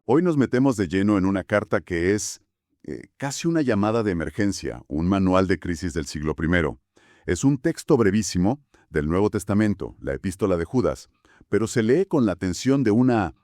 Hoy nos metemos de lleno en una carta que es casi una llamada de emergencia, un manual de crisis del siglo I. Es un texto brevísimo del Nuevo Testamento, la Epístola de Judas, pero se lee con la atención de una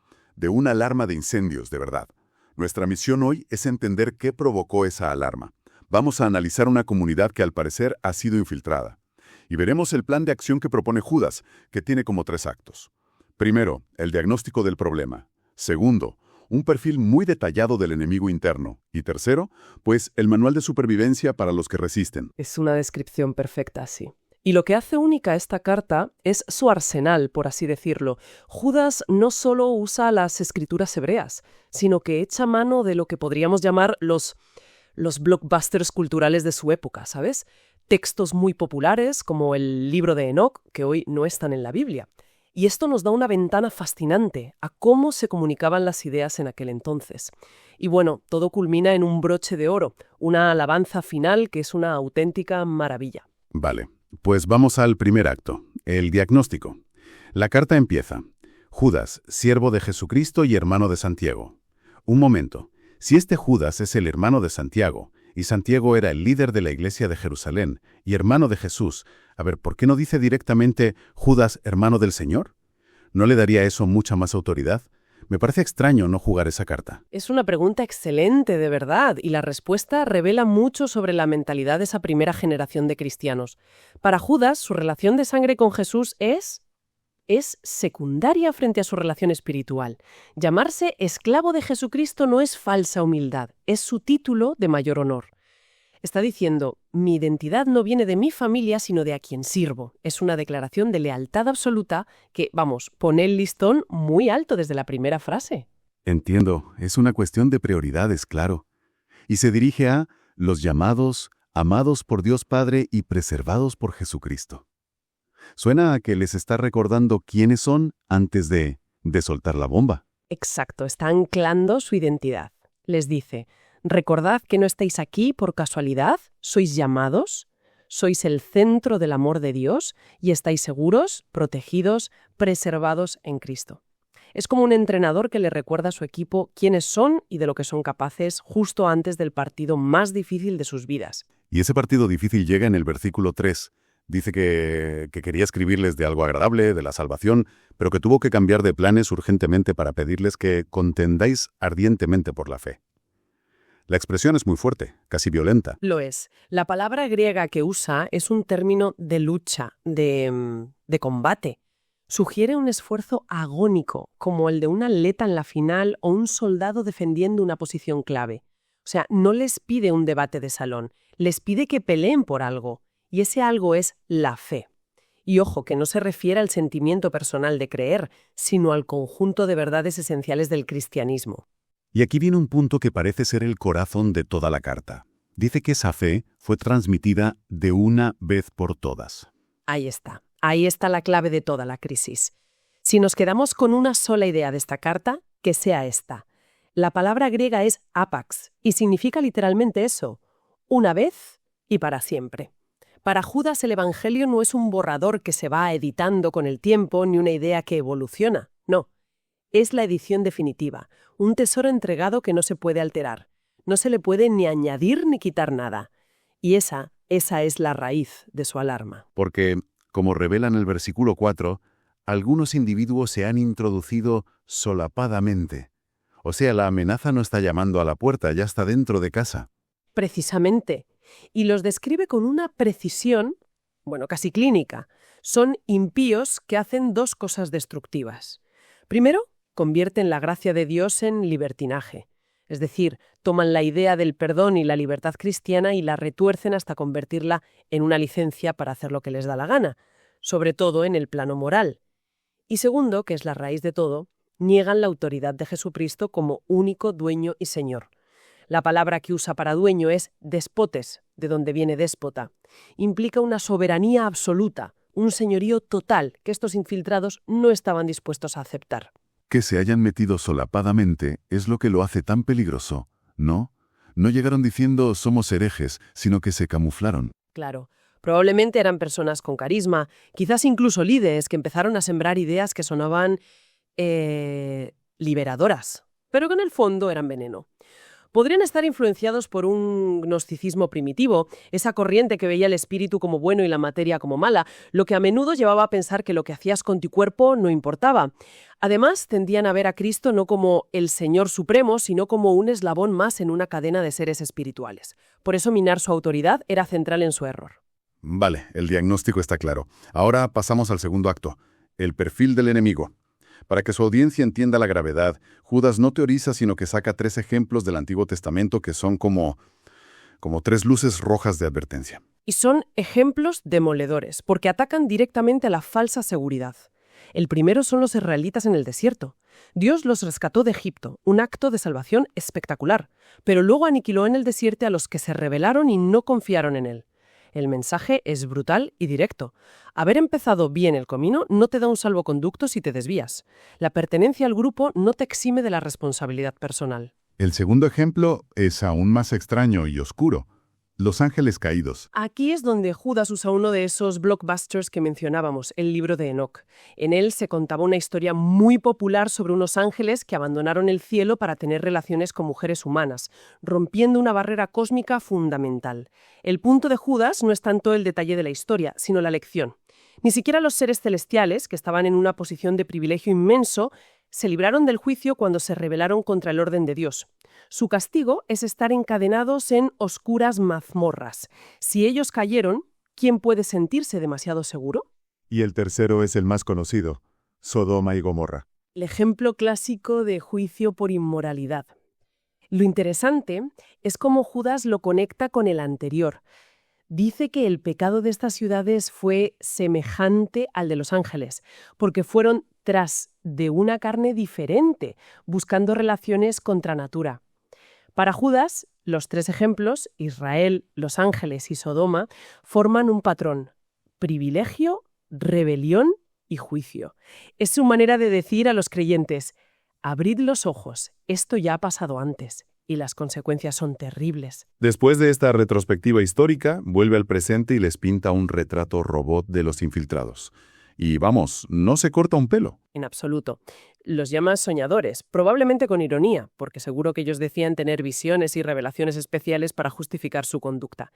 alarma de incendios, de verdad. Nuestra misión hoy es entender qué provocó esa alarma. Vamos a analizar una comunidad que al parecer ha sido infiltrada. Y veremos el plan de acción que propone Judas, que tiene como 3 actos. Primero, el diagnóstico del problema. Segundo, un perfil muy detallado del enemigo interno. Y tercero, pues el manual de supervivencia para los que resisten. Es una descripción perfecta, sí. Y lo que hace única esta carta es su arsenal, por así decirlo. Judas no solo usa las escrituras hebreas, sino que echa mano de lo que podríamos llamar los blockbusters culturales de su época, ¿sabes? Textos muy populares, como el libro de Enoc, que hoy no están en la Biblia. Y esto nos da una ventana fascinante a cómo se comunicaban las ideas en aquel entonces. Y bueno, todo culmina en un broche de oro, una alabanza final que es una auténtica maravilla. Vale, pues vamos al primer acto, el diagnóstico. La carta empieza: Judas, siervo de Jesucristo y hermano de Santiago. Un momento, si este Judas es el hermano de Santiago, y Santiago era el líder de la iglesia de Jerusalén y hermano de Jesús, a ver, ¿por qué no dice directamente Judas, hermano del Señor? ¿No le daría eso mucha más autoridad? Me parece extraño no jugar esa carta. Es una pregunta excelente, de verdad, y la respuesta revela mucho sobre la mentalidad de esa primera generación de cristianos. Para Judas, su relación de sangre con Jesús es secundaria frente a su relación espiritual. Llamarse esclavo de Jesucristo no es falsa humildad, es su título de mayor honor. Está diciendo, mi identidad no viene de mi familia, sino de a quien sirvo. Es una declaración de lealtad absoluta que, pone el listón muy alto desde la primera frase. Entiendo, es una cuestión de prioridades, claro. Y se dirige a los llamados, amados por Dios Padre y preservados por Jesucristo. Suena a que les está recordando quiénes son antes de soltar la bomba. Exacto, está anclando su identidad. Les dice, recordad que no estáis aquí por casualidad, sois llamados, sois el centro del amor de Dios y estáis seguros, protegidos, preservados en Cristo. Es como un entrenador que le recuerda a su equipo quiénes son y de lo que son capaces justo antes del partido más difícil de sus vidas. Y ese partido difícil llega en el versículo 3. Dice que quería escribirles de algo agradable, de la salvación, pero que tuvo que cambiar de planes urgentemente para pedirles que contendáis ardientemente por la fe. La expresión es muy fuerte, casi violenta. Lo es. La palabra griega que usa es un término de lucha, de combate. Sugiere un esfuerzo agónico, como el de un atleta en la final o un soldado defendiendo una posición clave. O sea, no les pide un debate de salón, les pide que peleen por algo. Y ese algo es la fe. Y ojo, que no se refiere al sentimiento personal de creer, sino al conjunto de verdades esenciales del cristianismo. Y aquí viene un punto que parece ser el corazón de toda la carta. Dice que esa fe fue transmitida de una vez por todas. Ahí está la clave de toda la crisis. Si nos quedamos con una sola idea de esta carta, que sea esta. La palabra griega es apax y significa literalmente eso, una vez y para siempre. Para Judas el Evangelio no es un borrador que se va editando con el tiempo ni una idea que evoluciona, no. Es la edición definitiva, un tesoro entregado que no se puede alterar. No se le puede ni añadir ni quitar nada. Y esa es la raíz de su alarma. Porque, como revela en el versículo 4, algunos individuos se han introducido solapadamente. O sea, la amenaza no está llamando a la puerta, ya está dentro de casa. Precisamente. Y los describe con una precisión, casi clínica. Son impíos que hacen 2 cosas destructivas. Primero, convierten la gracia de Dios en libertinaje. Es decir, toman la idea del perdón y la libertad cristiana y la retuercen hasta convertirla en una licencia para hacer lo que les da la gana, sobre todo en el plano moral. Y segundo, que es la raíz de todo, niegan la autoridad de Jesucristo como único dueño y señor. La palabra que usa para dueño es despotes, de donde viene déspota. Implica una soberanía absoluta, un señorío total que estos infiltrados no estaban dispuestos a aceptar. Que se hayan metido solapadamente es lo que lo hace tan peligroso, ¿no? No llegaron diciendo somos herejes, sino que se camuflaron. Claro, probablemente eran personas con carisma, quizás incluso líderes que empezaron a sembrar ideas que sonaban liberadoras. pero que en el fondo eran veneno. Podrían estar influenciados por un gnosticismo primitivo, esa corriente que veía el espíritu como bueno y la materia como mala, lo que a menudo llevaba a pensar que lo que hacías con tu cuerpo no importaba. Además, tendían a ver a Cristo no como el Señor Supremo, sino como un eslabón más en una cadena de seres espirituales. Por eso minar su autoridad era central en su error. Vale, el diagnóstico está claro. Ahora pasamos al segundo acto, el perfil del enemigo. Para que su audiencia entienda la gravedad, Judas no teoriza, sino que saca 3 ejemplos del Antiguo Testamento que son como 3 luces rojas de advertencia. Y son ejemplos demoledores, porque atacan directamente a la falsa seguridad. El primero son los israelitas en el desierto. Dios los rescató de Egipto, un acto de salvación espectacular, pero luego aniquiló en el desierto a los que se rebelaron y no confiaron en él. El mensaje es brutal y directo. Haber empezado bien el camino no te da un salvoconducto si te desvías. La pertenencia al grupo no te exime de la responsabilidad personal. El segundo ejemplo es aún más extraño y oscuro. Los ángeles caídos. Aquí es donde Judas usa uno de esos blockbusters que mencionábamos, el libro de Enoc. En él se contaba una historia muy popular sobre unos ángeles que abandonaron el cielo para tener relaciones con mujeres humanas, rompiendo una barrera cósmica fundamental. El punto de Judas no es tanto el detalle de la historia, sino la lección. Ni siquiera los seres celestiales, que estaban en una posición de privilegio inmenso, se libraron del juicio cuando se rebelaron contra el orden de Dios. Su castigo es estar encadenados en oscuras mazmorras. Si ellos cayeron, ¿quién puede sentirse demasiado seguro? Y el tercero es el más conocido, Sodoma y Gomorra. El ejemplo clásico de juicio por inmoralidad. Lo interesante es cómo Judas lo conecta con el anterior. Dice que el pecado de estas ciudades fue semejante al de los ángeles, porque fueron tras de una carne diferente, buscando relaciones contra natura. Para Judas, los 3 ejemplos, Israel, los ángeles y Sodoma, forman un patrón: privilegio, rebelión y juicio. Es su manera de decir a los creyentes: abrid los ojos, esto ya ha pasado antes. Y las consecuencias son terribles. Después de esta retrospectiva histórica, vuelve al presente y les pinta un retrato robot de los infiltrados. Y vamos, no se corta un pelo. En absoluto. Los llama soñadores, probablemente con ironía, porque seguro que ellos decían tener visiones y revelaciones especiales para justificar su conducta.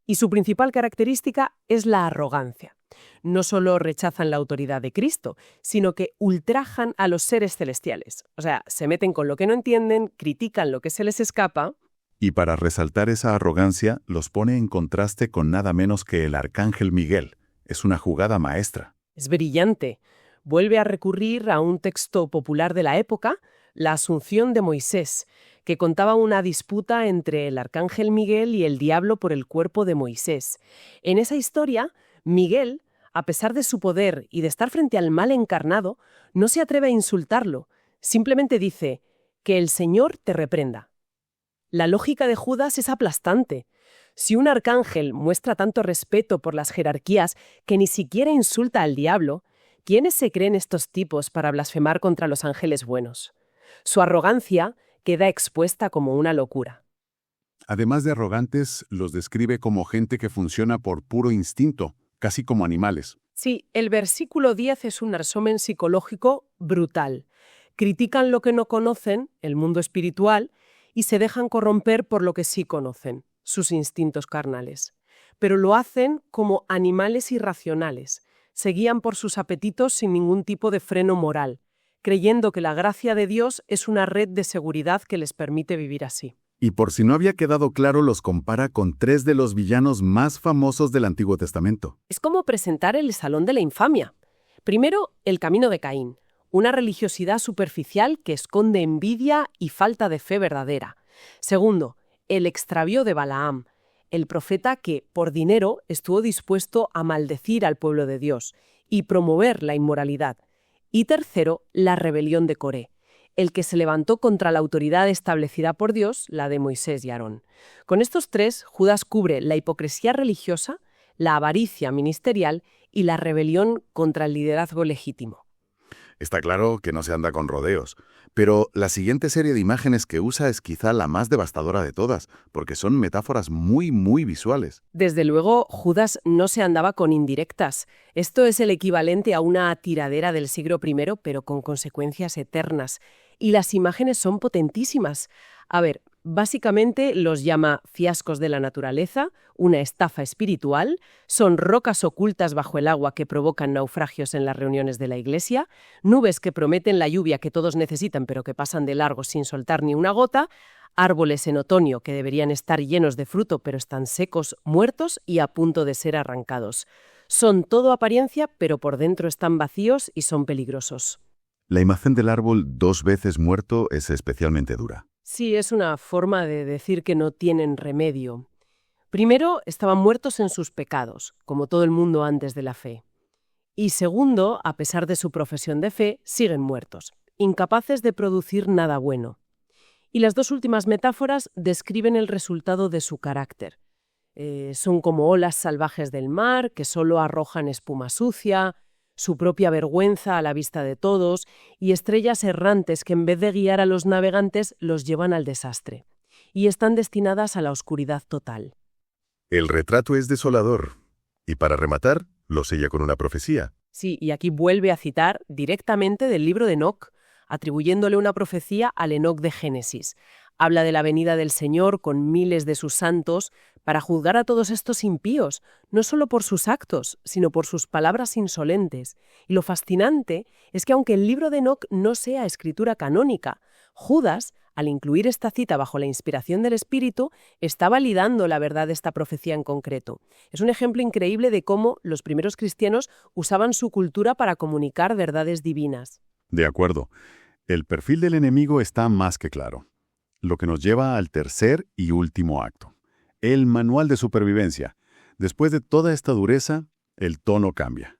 Y su principal característica es la arrogancia. No solo rechazan la autoridad de Cristo, sino que ultrajan a los seres celestiales. O sea, se meten con lo que no entienden, critican lo que se les escapa. Y para resaltar esa arrogancia, los pone en contraste con nada menos que el arcángel Miguel. Es una jugada maestra. Es brillante. Vuelve a recurrir a un texto popular de la época, la Asunción de Moisés, que contaba una disputa entre el arcángel Miguel y el diablo por el cuerpo de Moisés. En esa historia, Miguel, a pesar de su poder y de estar frente al mal encarnado, no se atreve a insultarlo. Simplemente dice: que el Señor te reprenda. La lógica de Judas es aplastante. Si un arcángel muestra tanto respeto por las jerarquías que ni siquiera insulta al diablo, ¿quiénes se creen estos tipos para blasfemar contra los ángeles buenos? Su arrogancia queda expuesta como una locura. Además de arrogantes, los describe como gente que funciona por puro instinto, casi como animales. Sí, el versículo 10 es un resumen psicológico brutal. Critican lo que no conocen, el mundo espiritual, y se dejan corromper por lo que sí conocen, sus instintos carnales. Pero lo hacen como animales irracionales. Se guían por sus apetitos sin ningún tipo de freno moral, creyendo que la gracia de Dios es una red de seguridad que les permite vivir así. Y por si no había quedado claro, los compara con 3 de los villanos más famosos del Antiguo Testamento. Es como presentar el salón de la infamia. Primero, el camino de Caín, una religiosidad superficial que esconde envidia y falta de fe verdadera. Segundo, el extravío de Balaam, el profeta que, por dinero, estuvo dispuesto a maldecir al pueblo de Dios y promover la inmoralidad. Y tercero, la rebelión de Coré, el que se levantó contra la autoridad establecida por Dios, la de Moisés y Aarón. Con estos 3, Judas cubre la hipocresía religiosa, la avaricia ministerial y la rebelión contra el liderazgo legítimo. Está claro que no se anda con rodeos, pero la siguiente serie de imágenes que usa es quizá la más devastadora de todas, porque son metáforas muy visuales. Desde luego, Judas no se andaba con indirectas. Esto es el equivalente a una tiradera del siglo I, pero con consecuencias eternas. Y las imágenes son potentísimas. A ver, básicamente los llama fiascos de la naturaleza, una estafa espiritual, son rocas ocultas bajo el agua que provocan naufragios en las reuniones de la iglesia, nubes que prometen la lluvia que todos necesitan pero que pasan de largo sin soltar ni una gota, árboles en otoño que deberían estar llenos de fruto pero están secos, muertos y a punto de ser arrancados. Son todo apariencia, pero por dentro están vacíos y son peligrosos. La imagen del árbol 2 veces muerto es especialmente dura. Sí, es una forma de decir que no tienen remedio. Primero, estaban muertos en sus pecados, como todo el mundo antes de la fe. Y segundo, a pesar de su profesión de fe, siguen muertos, incapaces de producir nada bueno. Y las dos últimas metáforas describen el resultado de su carácter. Son como olas salvajes del mar que solo arrojan espuma sucia, su propia vergüenza a la vista de todos y estrellas errantes que en vez de guiar a los navegantes los llevan al desastre. Y están destinadas a la oscuridad total. El retrato es desolador. Y para rematar, lo sella con una profecía. Sí, y aquí vuelve a citar directamente del libro de Enoc, atribuyéndole una profecía al Enoc de Génesis. Habla de la venida del Señor con miles de sus santos para juzgar a todos estos impíos, no solo por sus actos, sino por sus palabras insolentes. Y lo fascinante es que aunque el libro de Enoc no sea escritura canónica, Judas, al incluir esta cita bajo la inspiración del Espíritu, está validando la verdad de esta profecía en concreto. Es un ejemplo increíble de cómo los primeros cristianos usaban su cultura para comunicar verdades divinas. De acuerdo. El perfil del enemigo está más que claro. Lo que nos lleva al tercer y último acto. El manual de supervivencia. Después de toda esta dureza, el tono cambia.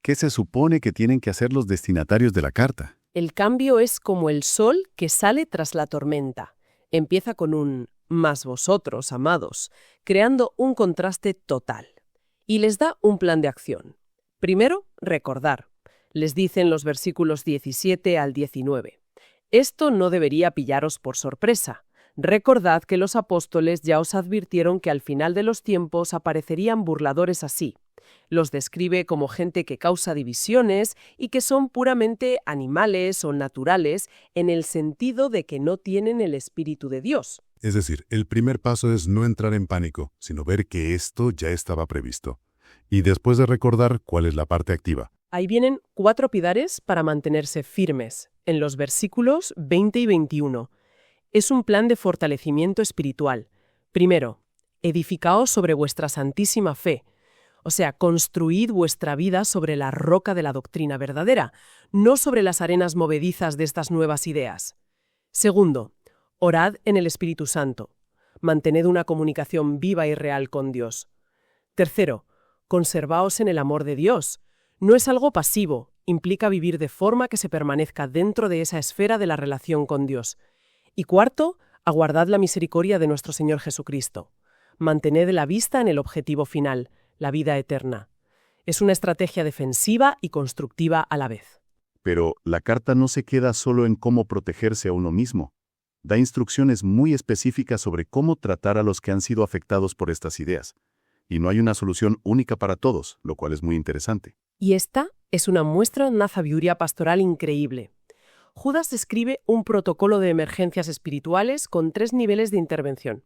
¿Qué se supone que tienen que hacer los destinatarios de la carta? El cambio es como el sol que sale tras la tormenta. Empieza con un «mas vosotros, amados», creando un contraste total. Y les da un plan de acción. Primero, recordar. Les dicen los versículos 17 al 19. Esto no debería pillaros por sorpresa. Recordad que los apóstoles ya os advirtieron que al final de los tiempos aparecerían burladores así. Los describe como gente que causa divisiones y que son puramente animales o naturales en el sentido de que no tienen el Espíritu de Dios. Es decir, el primer paso es no entrar en pánico, sino ver que esto ya estaba previsto. Y después de recordar cuál es la parte activa. Ahí vienen 4 pilares para mantenerse firmes, en los versículos 20 y 21. Es un plan de fortalecimiento espiritual. Primero, edificaos sobre vuestra santísima fe. O sea, construid vuestra vida sobre la roca de la doctrina verdadera, no sobre las arenas movedizas de estas nuevas ideas. Segundo, orad en el Espíritu Santo. Mantened una comunicación viva y real con Dios. Tercero, conservaos en el amor de Dios. No es algo pasivo, implica vivir de forma que se permanezca dentro de esa esfera de la relación con Dios. Y cuarto, aguardad la misericordia de nuestro Señor Jesucristo. Mantened la vista en el objetivo final, la vida eterna. Es una estrategia defensiva y constructiva a la vez. Pero la carta no se queda solo en cómo protegerse a uno mismo. Da instrucciones muy específicas sobre cómo tratar a los que han sido afectados por estas ideas. Y no hay una solución única para todos, lo cual es muy interesante. Y esta es una muestra de una sabiduría pastoral increíble. Judas describe un protocolo de emergencias espirituales con 3 niveles de intervención.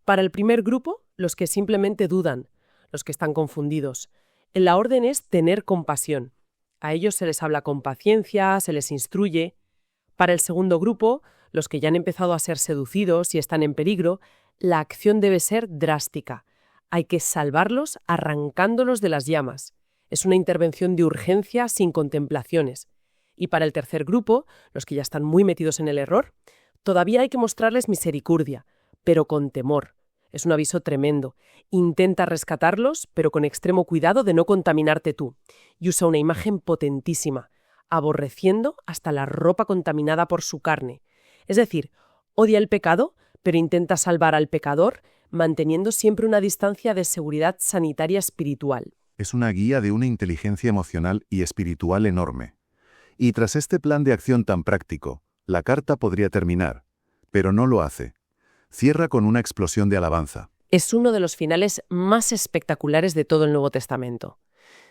Para el primer grupo, los que simplemente dudan, los que están confundidos. La orden es tener compasión. A ellos se les habla con paciencia, se les instruye. Para el segundo grupo, los que ya han empezado a ser seducidos y están en peligro, la acción debe ser drástica. Hay que salvarlos arrancándolos de las llamas. Es una intervención de urgencia sin contemplaciones. Y para el tercer grupo, los que ya están muy metidos en el error, todavía hay que mostrarles misericordia, pero con temor. Es un aviso tremendo. Intenta rescatarlos, pero con extremo cuidado de no contaminarte tú. Y usa una imagen potentísima, aborreciendo hasta la ropa contaminada por su carne. Es decir, odia el pecado, pero intenta salvar al pecador, manteniendo siempre una distancia de seguridad sanitaria espiritual. Es una guía de una inteligencia emocional y espiritual enorme. Y tras este plan de acción tan práctico, la carta podría terminar, pero no lo hace. Cierra con una explosión de alabanza. Es uno de los finales más espectaculares de todo el Nuevo Testamento.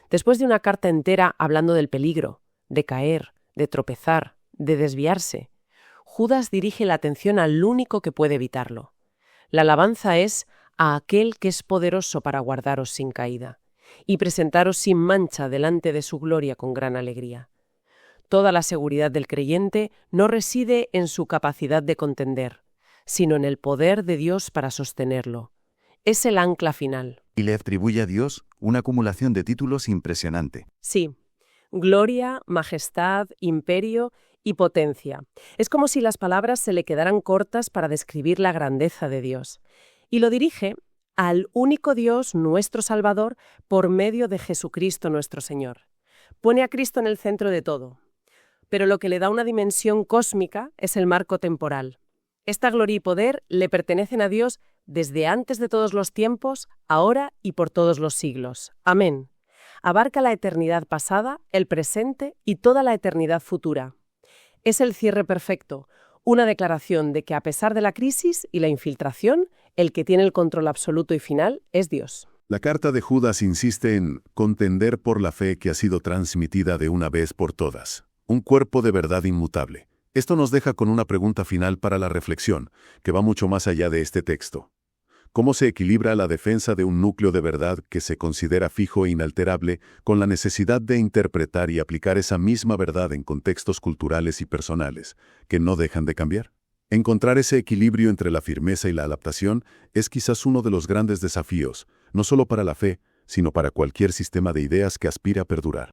Después de una carta entera hablando del peligro, de caer, de tropezar, de desviarse, Judas dirige la atención al único que puede evitarlo. La alabanza es a aquel que es poderoso para guardaros sin caída y presentaros sin mancha delante de su gloria con gran alegría. Toda la seguridad del creyente no reside en su capacidad de contender, sino en el poder de Dios para sostenerlo. Es el ancla final. Y le atribuye a Dios una acumulación de títulos impresionante. Sí, gloria, majestad, imperio y potencia. Es como si las palabras se le quedaran cortas para describir la grandeza de Dios. Y lo dirige al único Dios, nuestro Salvador, por medio de Jesucristo nuestro Señor. Pone a Cristo en el centro de todo. Pero lo que le da una dimensión cósmica es el marco temporal. Esta gloria y poder le pertenecen a Dios desde antes de todos los tiempos, ahora y por todos los siglos. Amén. Abarca la eternidad pasada, el presente y toda la eternidad futura. Es el cierre perfecto, una declaración de que a pesar de la crisis y la infiltración, el que tiene el control absoluto y final es Dios. La carta de Judas insiste en contender por la fe que ha sido transmitida de una vez por todas. Un cuerpo de verdad inmutable. Esto nos deja con una pregunta final para la reflexión, que va mucho más allá de este texto. ¿Cómo se equilibra la defensa de un núcleo de verdad que se considera fijo e inalterable con la necesidad de interpretar y aplicar esa misma verdad en contextos culturales y personales, que no dejan de cambiar? Encontrar ese equilibrio entre la firmeza y la adaptación es quizás uno de los grandes desafíos, no solo para la fe, sino para cualquier sistema de ideas que aspira a perdurar.